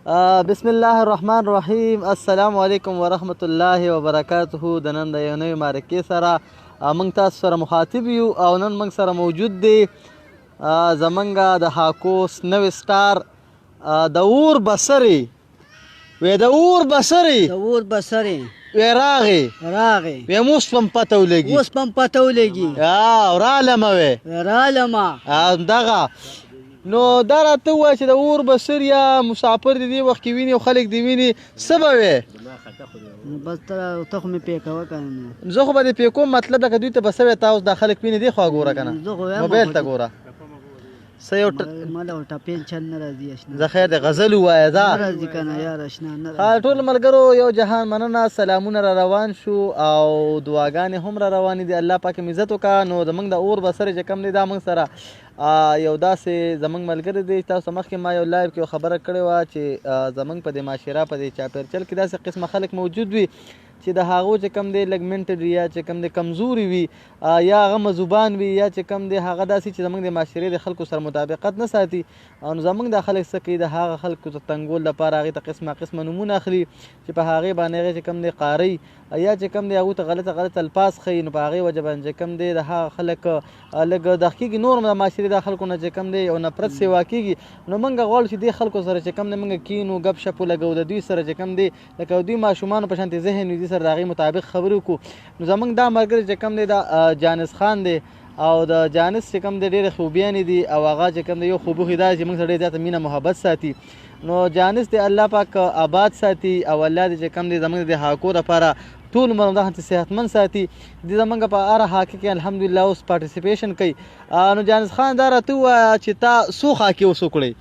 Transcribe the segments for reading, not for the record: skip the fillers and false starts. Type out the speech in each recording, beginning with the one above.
بسم الله الرحمن الرحیم. السلام علیکم ورحمت الله وبرکاته. د نن د یو نوې مرکې سره موږ تاسو سره مخاطب یو او نن موږ سره موجود دی زمونږ د هاکوس نوې سټار د اور بصري وی د اور بصري وی راغی وی موس پم پته ولګي رالمه وی دغه نو دا راته ووایه چې د اور بصر یا مسافر دی وخت کې ویني او خلک دی ویني څه به وی؟ بس ته خو مې پې کوه که نه زه خو به دې پې کوم مطلب ده که دوی ته به څه وی تا اوس دا خلک ویني دی خوا ګوره که نه موبایل ته ګوره څه یو ماله ټپین چل نه راځي اشنا زه خیر د غزل ووایه ځه نه راځي که نه یار اشنا نه راځي. ټول ملګرو یو جهان مننه سلامونه را روان شو او دعاګانې هم را روانې دي. الله پاک مې عزت وکړه. نو زموږ د اور بصر چې کوم دی دا موږ سره یو داسې زموږ ملګری دی. تاسو مخکې ما یو لایو کې خبره کړې وه چې زموږ په دې معاشره په دې چاپېرچل کې داسې قسمه خلک موجود وي چې د هغو چې کم دی لږ منټډ وي یا چې کم دی کمزوري وي یا هغه مذوبان وي یا چې کم دی هغه داسې چې زموږ د معاشرې د خلکو سره مطابقت نه ساتي. او نو زموږ د خلک څه کوي د هغه خلکو ته تنګول لپاره هغې ته قسمه نومونه اخلي چې په هغې باندې هغې چې کم دی قارئ یا چې کم دی هغو ته غلط الفاظ ښیي. نو په هغې وجه باندې چې کم دی د هغه خلک لږ دغه کېږي نور د معاشرې د خلکو نه چې کم دی یو نفرت سیوا کېږي. نو موږ غواړو چې دې خلکو سره چې کم دی موږ کینو ګپ شپ ولګو د دوی سره چې کم دی لکه دوی ماشومانو په شانتې ذهن وي دوی سره د هغې مطابق خبرې وکړو. نو زموږ دا ملګری چې کم دی دا جانس خان دی او د جانس چې کم دی ډېرې خوبیانې دي او هغه چې کم دی یو خوبوخي دا چې موږ سره ډېر زیاته مینه محبت ساتي. نو جانس دی الله پاک آباد ساتي او الله دې چې کم دی زموږ د هاکو لپاره ټول عمر همدغسې صحتمند ساتي. دې زموږ په هر هاکي کې الحمدلله اوس پارټیسپیشن کوي. نو جانس خان دا راته ووایه چې تا څو هاکي اوس وکړئ؟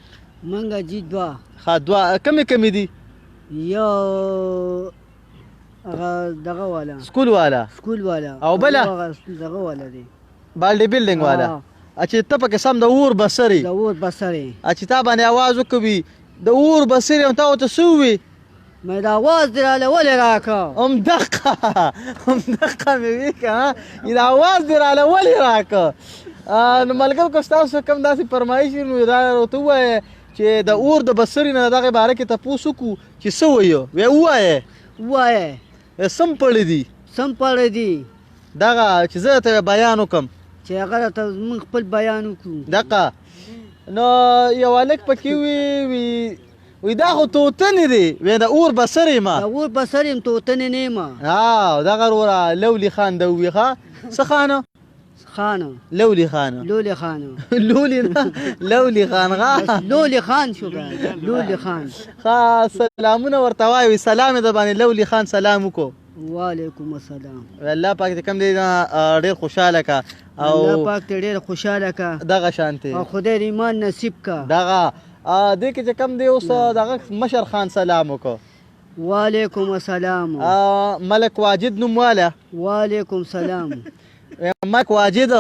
منګه جي دوه دوه کمې دي؟ یو هغه دغه والا سکول والا او بله دغه والا دی بالډي بلډینګ والا. چې ته پکې سم د اور بصري چې تا باندې آواز وکوي د اور بصري هم تا ورته څه ووي؟ مې د اواز دې راله ولې راکړه همدغه مې وي که د اواز دې راله ولې راکړه. نو ملګرو که ستاسو کوم داسې فرمایش وي نو دا ورته ووایه چې د اور د بصري نه دغې باره کې تپوس وکړو چې څه ویو وی ووایه سم پړی دي دغه چې زه ته بیان وکړم چې هغه راته موږ خپل بیان وکړو دغه. نو یو هلک پکې وی دا خو توتنې دی وی د اور بصر یم د اور بصر یم توتنې نه یم. دغه وروره لولي خان ده ووي ښه څه خانه لولي خان لولي خان شو لولي خان سلامونه ورته وایي سلام یې در باندې لولي خان سلام وکړو. وعلیکم السلام. الله پاک دې کوم دی ډېر خوشحاله کا او الله پاک دې ډېر خوشحاله کا دغه شانتې او خدای دې ایمان نصیب کا دغه دې کې چې کوم دی اوس دغه مشر خان سلام وکړو. وعلیکم السلام. ملک واجد نوم واله وعلیکم السلام. ملک واجد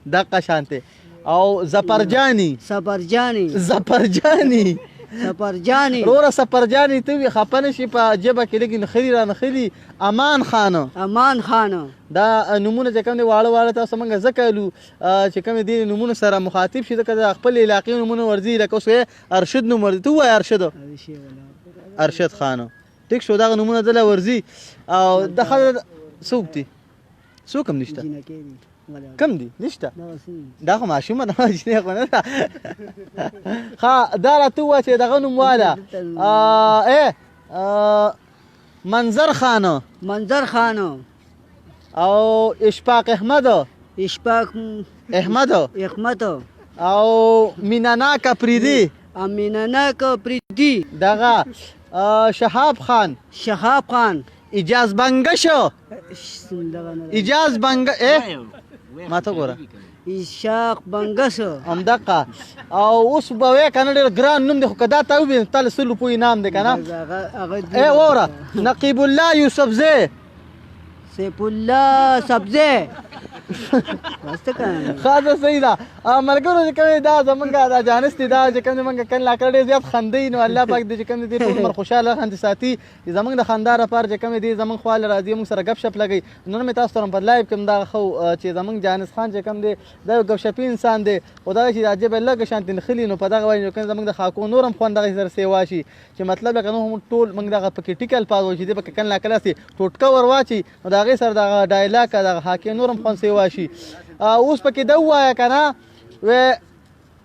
دغه شانتې او زپرجاني روره سپرجاني ته وي خفه نه شي په ژبه کې لږ نخلي را نخلي. امان خان دا نومونه چې کوم دی واړه تاسو موږ ځکه ویلو چې کوم دې نومونو سره مخاطب شي ځکه د خپل علاقې نومونه ورځي لکه اوس ارشد نوم ورځي ته ووایه ارشد خان ټیک شو دغه نومونه دله ورځي. او دغه څوک دي څوک هم نشته کم دي نشته دا خو ماشومه ده جنې خو نه ده ښه دا راته ووایه چې دغه نوم واله منظر خان او اشفاق احمد او مینناک پریدي دغه شهاب خان اجاز بنگش ما ته ګوره اشاق بنگس همدغه. او اوس به وایې که نه ډېر ګران نوم دی خو که دا ته ووینې تا له 100 روپیو انعام دی که نه. واوره نقیب الله یوسفزی سیف الله سبزی واسطه کنه خاصه صحیح ده ملګرو چې کوم دا زمونږ دا جانس دي دا چې کوم زمونږ کله لا کړي زیات خندې نو الله پاک دې چې کوم دې ټول عمر خوشاله خند ساتي زمونږ د خندار لپاره چې کوم دې زمونږ خواله راځي موږ سره غپ شپ لګي نن مې تاسو سره په لایو کې دا خو چې زمونږ جانس خان چې کوم دې دا غپ شپي انسان دی او دا چې عجیب لګ شانت نخلی نو په دغه وایي کوم زمونږ د خاکو نورم خوند دغه سره سیوا شي چې مطلب لکه نو هم ټول موږ دغه پکې ټیکل پاو چې دې پکې کله کله سي ټوټکا ورواچي نو دغه سره دغه ډایلاګ دغه حاکم نورم خوند سیوا شي اوس پکې دا وایا کنه و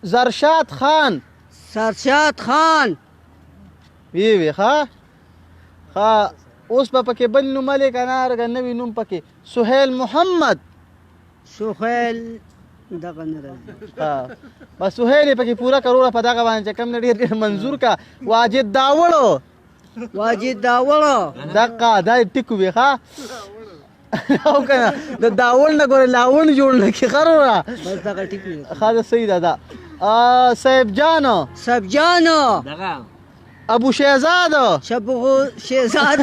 زرشاد خان سرشاد خان وی ها اوس پکې بل نوم لې کنه رګ نوې نوم پکې سهیل محمد سهیل دغه نه راځي بس سهیل پکې پورا کروڑه په دغه باندې کم نه ډیر منظور کا واجد داوړو واجد داوړو دغه دا ټیکو وی ها او کنه د داول نه ګورې لاون جوړ نه کی خروره بس دغه ټیک دی خاصه صحیح ده صاحب جانو سبجانو دغه ابو شهزاد شبو شهزاد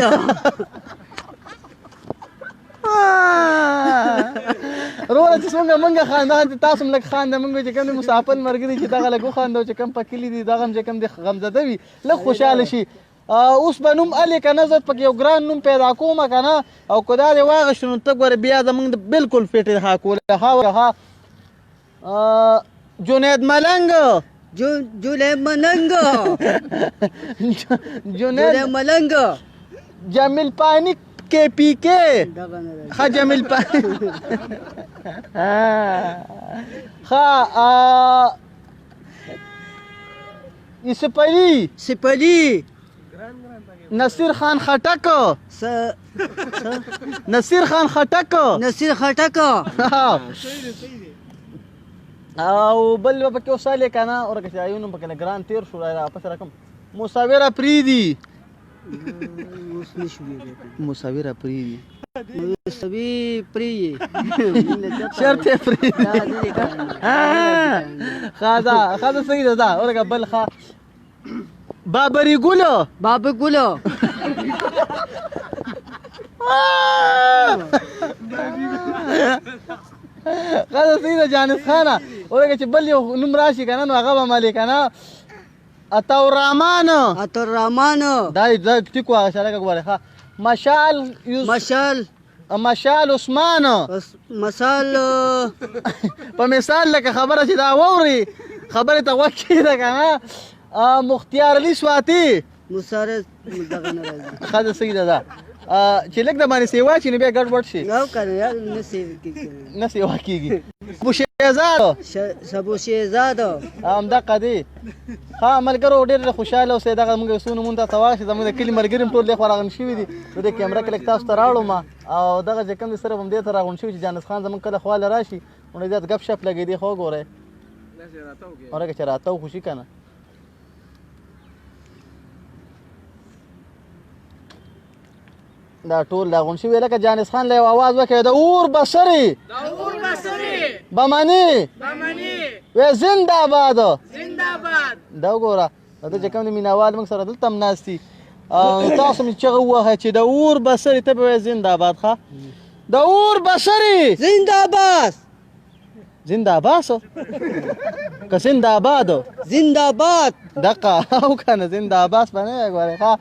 روره چې څنګه منګه خاندان ته تاسو ملک خان د منګه چې کوم مسافر مرګري چې دغه لګو خاندو چې کم پکلی دي دغه چې کم د غمزده وي لږ خوشاله شي اوس به نوم الې کنه زه پکې یو ګران نوم پیدا کوم کنه او کدا دې واغښت نو ته ګوره بیا زمونږ بالکل فټې ها کوله ها جنید ملنګ جولې ملنګ جنید ملنګ جمیل پانی کے پی کے دغه نه راځي ها جمیل پانی ها اسپلی سپلی نصیر خان خټک نصیر خان خټک نصیر خټک او بل پکې وساله کنه اور که چایو نو پکې ګران تیر شو را پس رقم مصاوره پریدي اوس نشو دی مصاوره پریدي سوي پری شرط پریدي خاصه صحیح ده اور که بل خا بابری ګلو باب ګلو خاصه صحیح ده جانس خانه اور که بل یو نوم راشي کنه نو هغه به مالک کنه اتور رحمان دا ټیکو هغه شاله کوله ها مشال عثمان مثال په مثال لکه خبره چې دا ووري خبره ته وکی ده کنه مختیار علی سواتی مساره دغه نه راځي خاصه صحیح ده چې لګ د باندې سیوا چې بیا ګډ وډ شي نو کنه یا نه سیوا کیږي ابو شهزاد سبو شهزاد دغه دی ها ملګرو ډېر خوشاله اوسئ دغه موږ سونو مونږ ته تواښي زموږ د کلي ملګري ټول لیک راغون شوي دي نو د کیمره کې لږ تاسو ته راوړو ما او دغه چې کوم دي سره هم دې ته راغون شوي چې جانس خان زموږ کله خواله راشي نو زیات ګپ شپ لګې دی خو ګورئ اورګه چې راته خوشي کنه دا ټول لاغون شوی لکه جانس خان له आवाज وکړي د اور بصري بمانی و زنده باد دا وګوره دا چې کوم مینوال موږ سره دلته ناشتي تاسو مې چې وه چې د اور بصري ته به زنده باد ښه د اور بصري زنده باد که زنده باد دقه او کنه زنده باد باندې غواړي ها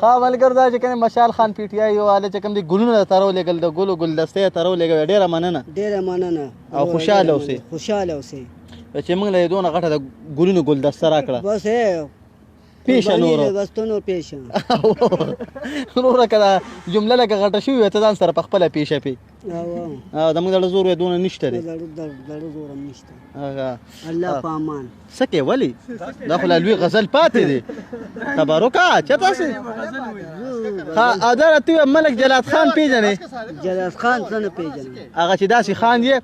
ملګر دا چې کنه مشال خان پی ټی آی واله چې کوم دي ګلونه ترو لګل د ګلو ګلدسته ترو لګل ډیره مننه او خوشاله اوسئ چې موږ له دونه غټه د ګلونو ګلدسته راکړه بس پیش نور بس ته نور پیش نور کړه جمله لکه غټه شوی ته ځان سره په خپل پیشه پی او د موږ د زور ودونه نشته دی الله پامان سکه ولی دا خو لوی غزل پاتې دی تبارکا چتا سي ها اداره ته ملک جلات خان پیژنې جلات خان څنګه پیژنې هغه چې داسې خان یې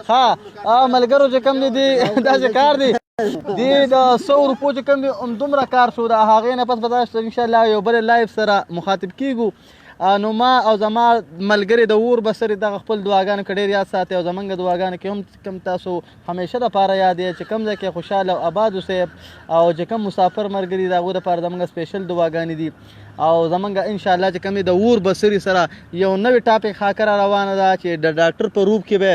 ها ملګرو چې کم دي دا چې کار دی د 100 روپو چې کم دي دومره کار شو دا هغې نه پس به ان شاء الله یو بل لایف سره مخاطب کیږو نو ما او زما ملګري د اور بسرې دغه خپل دعاګانو کې ډېر یاد ساتي او زمونږ دعاګانو کې هم کوم تاسو همیشه دپاره یاد یې چې کوم ځای کې خوشحاله او آباد اوسئ او چې کوم مسافر ملګري د هغوی دپاره زمونږ سپیشل دعاګانې دي او زمونږ انشاءالله چې کوم د اور بسرې سره یو نوې ټاپک خاکه را روانه ده چې د ډاکټر په روپ کې به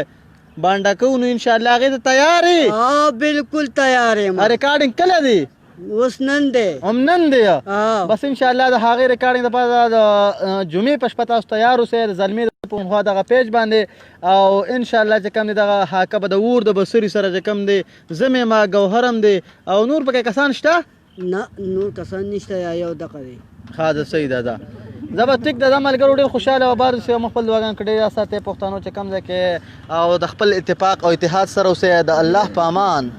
بانډه کوو نو انشاءالله هغې ته تیار یې हाँ बिल्कुल तैयार है ریکارډینګ کله دی उस नंदे هم نن دی हाँ بس انشاءالله د هغې ریکارډینګ دپاره د جمعې په شپه تاسو تیار اوسئ د زلمې د پونخوا دغه پیج باندې او انشاءالله چې کوم دی دغه حاکه به د اور د بسري سره چې کوم دی زه ما ګوهرم دی او نور پکې کسان شته ना नूर कसन निश्चय या यौ दकरे ښه ده صحیح ده زه به ټیک د ملګرو ډېر خوشحاله او آباد اوسئ خپل دعاګانو کې ډېر ساتئ پښتنو چې کوم ځای کې او د خپل اتفاق او اتحاد سره اوسئ د الله په امان